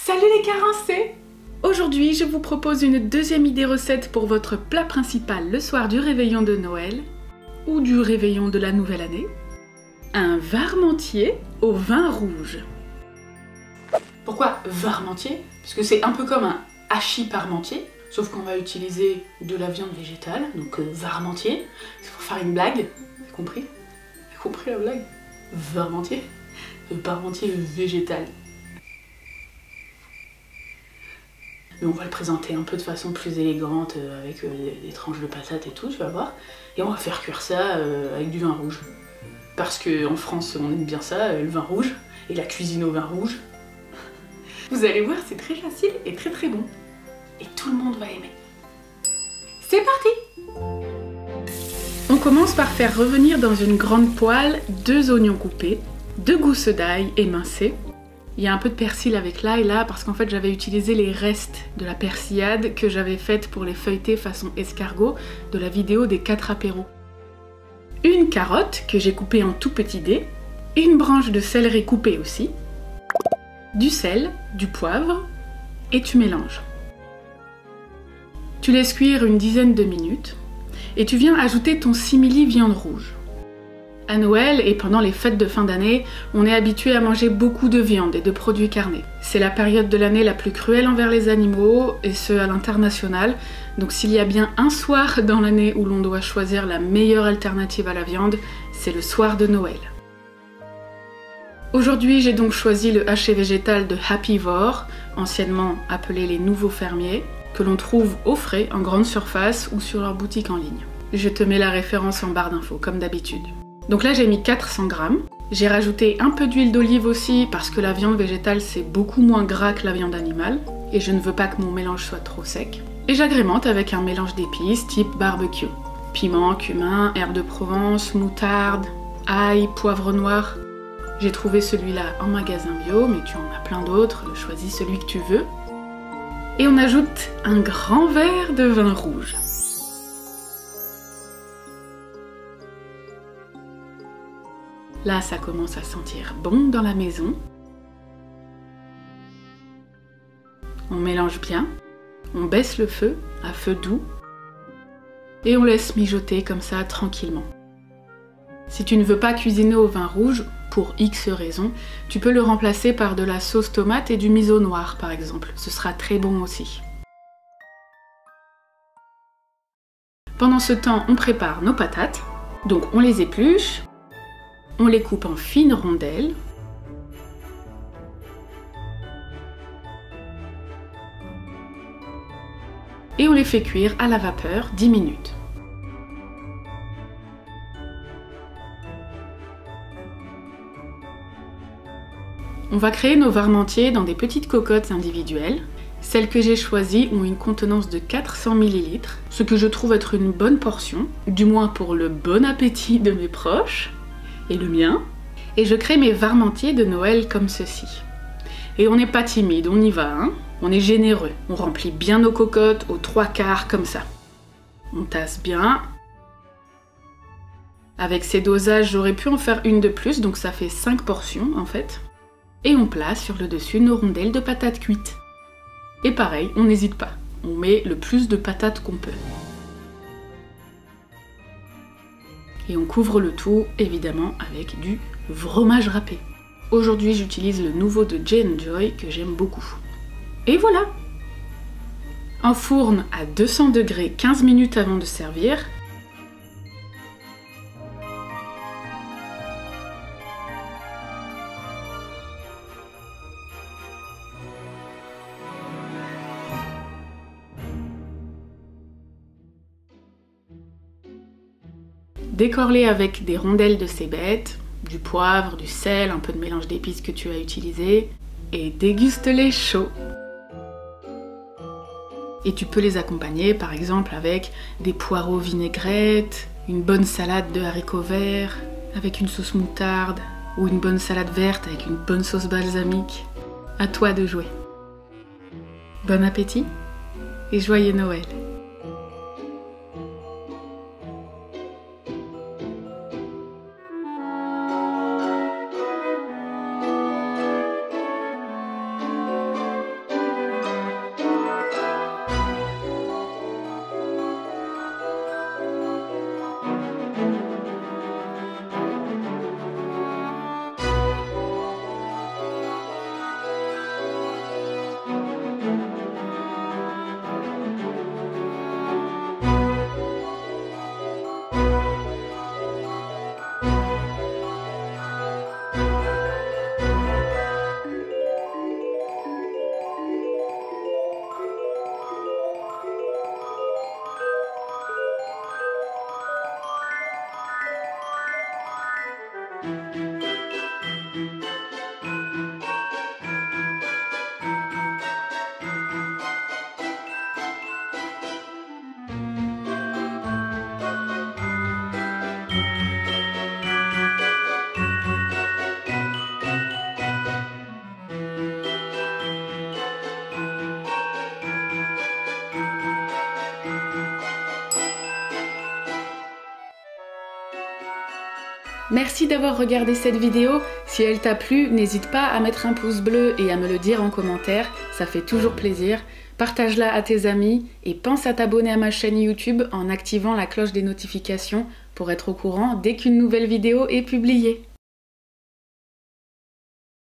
Salut les carencés! Aujourd'hui, je vous propose une deuxième idée recette pour votre plat principal le soir du réveillon de Noël ou du réveillon de la nouvelle année. Un varmentier au vin rouge. Pourquoi varmentier? Parce que c'est un peu comme un hachis parmentier, sauf qu'on va utiliser de la viande végétale, donc varmentier. C'est pour faire une blague, t'as compris? T'as compris la blague? Varmentier? Parmentier végétal. Mais on va le présenter un peu de façon plus élégante avec des tranches de patates et tout, tu vas voir. Et on va faire cuire ça avec du vin rouge. Parce qu'en France, on aime bien ça, le vin rouge, et la cuisine au vin rouge. Vous allez voir, c'est très facile et très très bon. Et tout le monde va aimer. C'est parti! On commence par faire revenir dans une grande poêle 2 oignons coupés, 2 gousses d'ail émincées. Il y a un peu de persil avec l'ail là parce qu'en fait j'avais utilisé les restes de la persillade que j'avais faite pour les feuilleter façon escargot de la vidéo des 4 apéros. Une carotte que j'ai coupée en tout petits dés, une branche de céleri coupée aussi, du sel, du poivre et tu mélanges. Tu laisses cuire une dizaine de minutes et tu viens ajouter ton simili viande rouge. À Noël et pendant les fêtes de fin d'année, on est habitué à manger beaucoup de viande et de produits carnés. C'est la période de l'année la plus cruelle envers les animaux, et ce à l'international. Donc s'il y a bien un soir dans l'année où l'on doit choisir la meilleure alternative à la viande, c'est le soir de Noël. Aujourd'hui, j'ai donc choisi le haché végétal de Happyvore, anciennement appelé les Nouveaux Fermiers, que l'on trouve au frais en grande surface ou sur leur boutique en ligne. Je te mets la référence en barre d'infos, comme d'habitude. Donc là j'ai mis 400 grammes. J'ai rajouté un peu d'huile d'olive aussi parce que la viande végétale c'est beaucoup moins gras que la viande animale et je ne veux pas que mon mélange soit trop sec. Et j'agrémente avec un mélange d'épices type barbecue. Piment, cumin, herbes de Provence, moutarde, ail, poivre noir. J'ai trouvé celui-là en magasin bio mais tu en as plein d'autres, choisis celui que tu veux. Et on ajoute un grand verre de vin rouge. Là, ça commence à sentir bon dans la maison. On mélange bien, on baisse le feu à feu doux et on laisse mijoter comme ça tranquillement. Si tu ne veux pas cuisiner au vin rouge, pour X raisons, tu peux le remplacer par de la sauce tomate et du miso noir par exemple. Ce sera très bon aussi. Pendant ce temps, on prépare nos patates. Donc on les épluche. On les coupe en fines rondelles. Et on les fait cuire à la vapeur 10 minutes. On va créer nos varmentiers dans des petites cocottes individuelles. Celles que j'ai choisies ont une contenance de 400 ml, ce que je trouve être une bonne portion, du moins pour le bon appétit de mes proches. Et le mien, et je crée mes varmentiers de Noël comme ceci. Et on n'est pas timide, on y va, hein. On est généreux, on remplit bien nos cocottes aux 3/4 comme ça. On tasse bien. Avec ces dosages, j'aurais pu en faire une de plus, donc ça fait 5 portions en fait. Et on place sur le dessus nos rondelles de patates cuites. Et pareil, on n'hésite pas, on met le plus de patates qu'on peut. Et on couvre le tout, évidemment, avec du fromage râpé. Aujourd'hui, j'utilise le nouveau de J&Joy que j'aime beaucoup. Et voilà! Enfourne à 200 degrés 15 minutes avant de servir. Décore-les avec des rondelles de cébettes, du poivre, du sel, un peu de mélange d'épices que tu as utilisé, et déguste-les chauds. Et tu peux les accompagner par exemple avec des poireaux vinaigrettes, une bonne salade de haricots verts avec une sauce moutarde, ou une bonne salade verte avec une bonne sauce balsamique. À toi de jouer. Bon appétit et joyeux Noël! Merci d'avoir regardé cette vidéo. Si elle t'a plu, n'hésite pas à mettre un pouce bleu et à me le dire en commentaire, ça fait toujours plaisir. Partage-la à tes amis et pense à t'abonner à ma chaîne YouTube en activant la cloche des notifications pour être au courant dès qu'une nouvelle vidéo est publiée.